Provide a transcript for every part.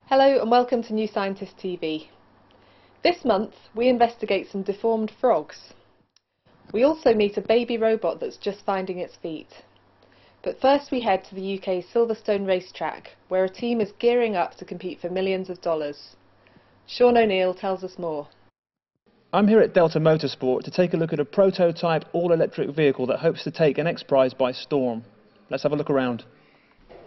Hello and welcome to New Scientist TV. This month we investigate some deformed frogs. We also meet a baby robot that's just finding its feet. But first we head to the UK's Silverstone racetrack, where a team is gearing up to compete for millions of dollars. Sean O'Neill tells us more. I'm here at Delta Motorsport to take a look at a prototype all-electric vehicle that hopes to take an X-Prize by storm. Let's have a look around.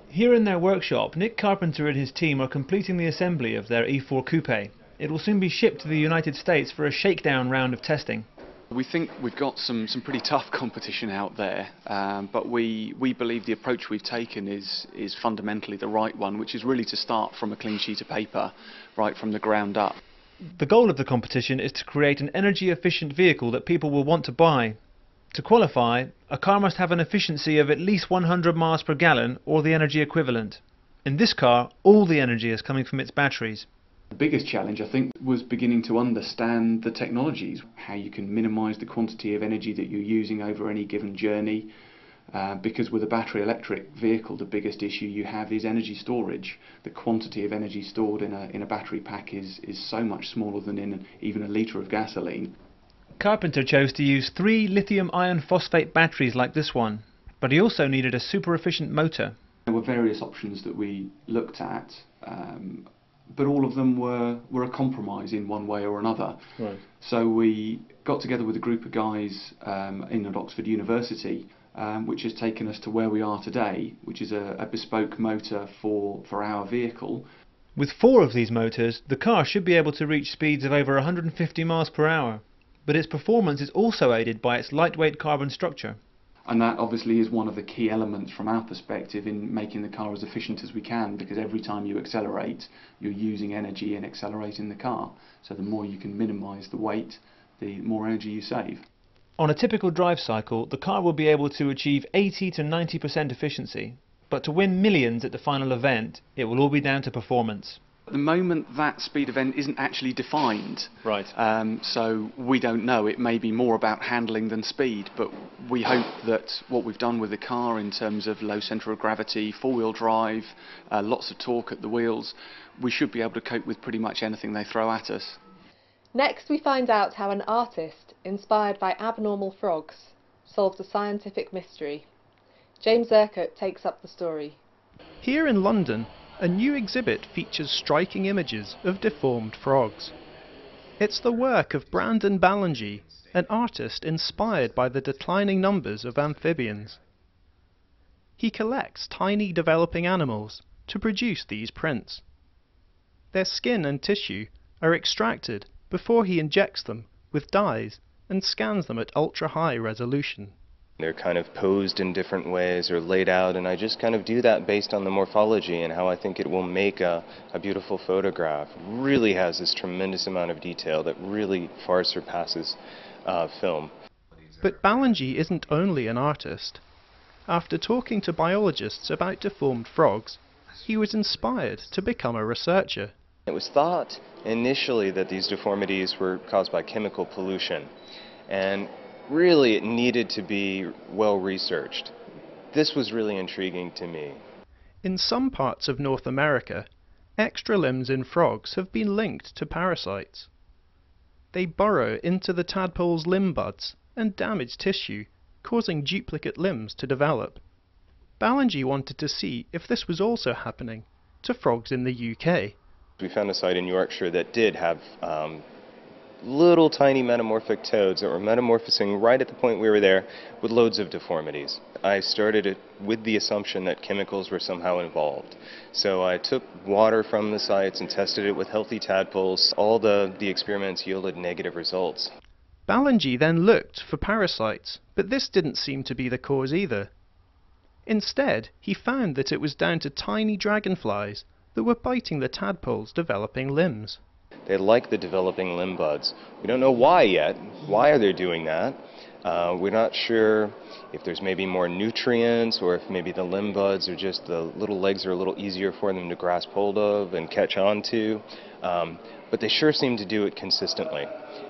Here in their workshop, Nick Carpenter and his team are completing the assembly of their E4 Coupe. It will soon be shipped to the United States for a shakedown round of testing. We think we've got some pretty tough competition out there, but we believe the approach we've taken is fundamentally the right one, which is really to start from a clean sheet of paper, right from the ground up. The goal of the competition is to create an energy-efficient vehicle that people will want to buy. To qualify, a car must have an efficiency of at least 100 miles per gallon or the energy equivalent. In this car, all the energy is coming from its batteries. The biggest challenge, I think, was beginning to understand the technologies, how you can minimise the quantity of energy that you're using over any given journey, because with a battery electric vehicle the biggest issue you have is energy storage. The quantity of energy stored in a battery pack is so much smaller than in even a litre of gasoline. Carpenter chose to use 3 lithium iron phosphate batteries like this one, but he also needed a super efficient motor. There were various options that we looked at, but all of them were a compromise in one way or another. Right. So we got together with a group of guys in at Oxford University, which has taken us to where we are today, which is a bespoke motor for our vehicle. With 4 of these motors, the car should be able to reach speeds of over 150 miles per hour, but its performance is also aided by its lightweight carbon structure. And that obviously is one of the key elements from our perspective in making the car as efficient as we can, because every time you accelerate, you're using energy in accelerating the car. So the more you can minimise the weight, the more energy you save. On a typical drive cycle, the car will be able to achieve 80 to 90% efficiency, but to win millions at the final event, it will all be down to performance. At the moment, that speed event isn't actually defined. Right. So we don't know. It may be more about handling than speed, but we hope that what we've done with the car in terms of low centre of gravity, four-wheel drive, lots of torque at the wheels, we should be able to cope with pretty much anything they throw at us. Next we find out how an artist, inspired by abnormal frogs, solves a scientific mystery. James Urquhart takes up the story. Here in London, a new exhibit features striking images of deformed frogs. It's the work of Brandon Ballengee, an artist inspired by the declining numbers of amphibians. He collects tiny developing animals to produce these prints. Their skin and tissue are extracted before he injects them with dyes and scans them at ultra-high resolution. They're kind of posed in different ways or laid out, and I just kind of do that based on the morphology and how I think it will make a beautiful photograph. It really has this tremendous amount of detail that really far surpasses film. But Ballengee isn't only an artist. After talking to biologists about deformed frogs, he was inspired to become a researcher. It was thought initially that these deformities were caused by chemical pollution, and really it needed to be well researched. This was really intriguing to me. In some parts of North America, extra limbs in frogs have been linked to parasites. They burrow into the tadpole's limb buds and damage tissue, causing duplicate limbs to develop. Ballengee wanted to see if this was also happening to frogs in the UK. We found a site in Yorkshire that did have little tiny metamorphic toads that were metamorphosing right at the point we were there with loads of deformities. I started it with the assumption that chemicals were somehow involved. So I took water from the sites and tested it with healthy tadpoles. All the experiments yielded negative results. Ballengee then looked for parasites, but this didn't seem to be the cause either. Instead, he found that it was down to tiny dragonflies that were biting the tadpole's developing limbs. They like the developing limb buds. We don't know why yet. Why are they doing that? We're not sure if there's maybe more nutrients or if maybe the limb buds are just the little legs are a little easier for them to grasp hold of and catch on to. But they sure seem to do it consistently.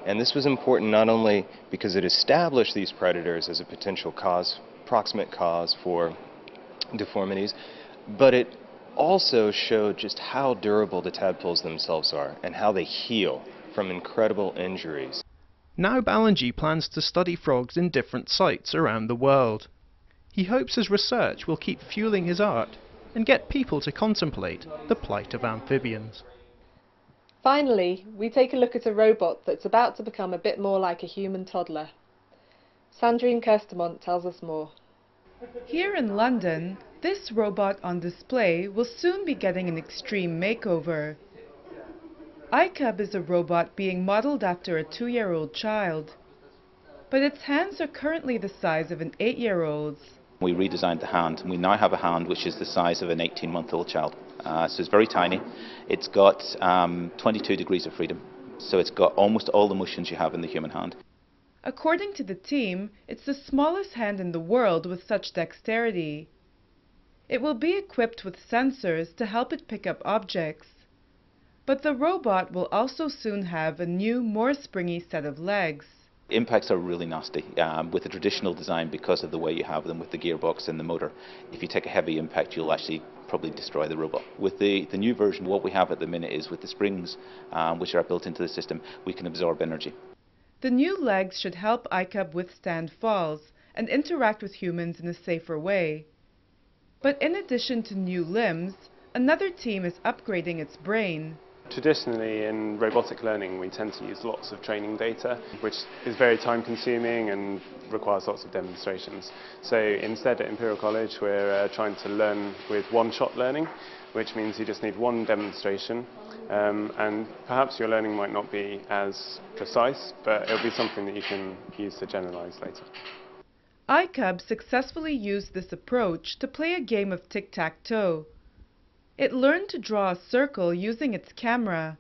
And this was important not only because it established these predators as a potential cause, proximate cause for deformities, but it also showed just how durable the tadpoles themselves are and how they heal from incredible injuries. Now Balanji plans to study frogs in different sites around the world. He hopes his research will keep fueling his art and get people to contemplate the plight of amphibians. Finally, we take a look at a robot that's about to become a bit more like a human toddler. Sandrine Kerstemont tells us more. Here in London, this robot on display will soon be getting an extreme makeover. iCub is a robot being modeled after a 2-year-old child, but its hands are currently the size of an 8-year-old's. We redesigned the hand, and we now have a hand which is the size of an 18-month-old child. So it's very tiny. It's got 22 degrees of freedom, so it's got almost all the motions you have in the human hand. According to the team, it's the smallest hand in the world with such dexterity. It will be equipped with sensors to help it pick up objects. But the robot will also soon have a new, more springy set of legs. Impacts are really nasty with the traditional design because of the way you have them with the gearbox and the motor. If you take a heavy impact, you'll actually probably destroy the robot. With the new version, what we have at the minute is with the springs, which are built into the system, we can absorb energy. The new legs should help iCub withstand falls and interact with humans in a safer way. But in addition to new limbs, another team is upgrading its brain. Traditionally in robotic learning we tend to use lots of training data, which is very time consuming and requires lots of demonstrations. So instead at Imperial College we're trying to learn with one-shot learning, which means you just need one demonstration, and perhaps your learning might not be as precise, but it'll be something that you can use to generalize later. iCub successfully used this approach to play a game of tic-tac-toe. It learned to draw a circle using its camera.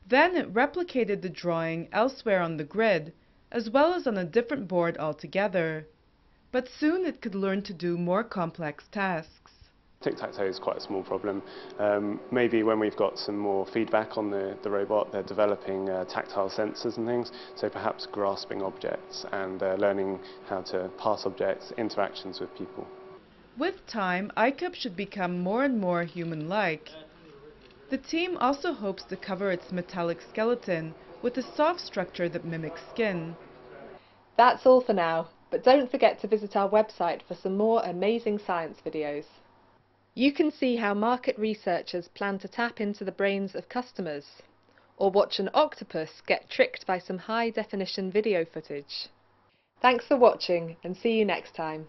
Then it replicated the drawing elsewhere on the grid, as well as on a different board altogether. But soon it could learn to do more complex tasks. Tic-tac-toe is quite a small problem. Maybe when we've got some more feedback on the robot, they're developing tactile sensors and things, so perhaps grasping objects and learning how to pass objects, interactions with people. With time, iCub should become more and more human-like. The team also hopes to cover its metallic skeleton with a soft structure that mimics skin. That's all for now, but don't forget to visit our website for some more amazing science videos. You can see how market researchers plan to tap into the brains of customers, or watch an octopus get tricked by some high-definition video footage. Thanks for watching, and see you next time.